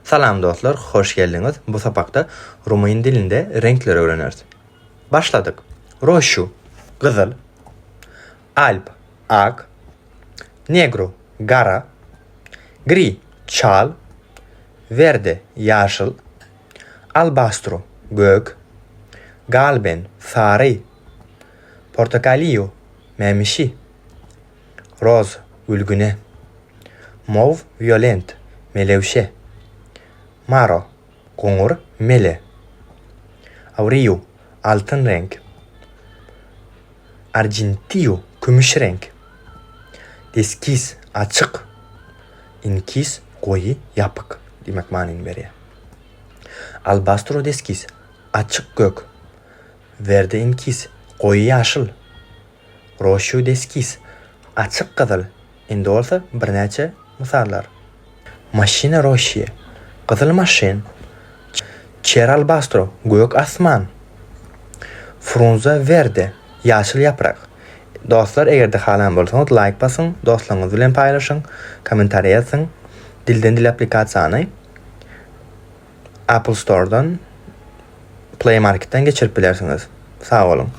Salam dostlar, hoş geldiniz. Bu sapakta Rumun dilinde renkler öğreniriz. Başladık. Roşu, kızıl. Alp, ak. Negro, gara. Gri, çal. Verde, yaşıl. Albastro, gök. Galben, sarı. Portakalio, memişi. Roz, gülgüne. Mov, violent, melevşe. Maro, koңur, mele. Aureo, altın renk. Argentio, gümüş renk. Deskis, açık. İnkis, koyu, yapık demek manini veriyor. Albastro deskis, açık gök. Verde inkis, koyu yaşıl. Roşu deskis, açık kızıl. Endi olsa bir neçe misallar. Maşina roşiye, kızıl maşin. Çer albastro, gök asman. Frunza verde, yaşıl yaprak. Dostlar, eğer de halan bolsanız like basın, dostlarınız bilen paylaşın, komentariy yazın. Dilden dil aplikasyonu Apple Store'dan, Play Market'ten geçirip bilersiniz. Sağ olun.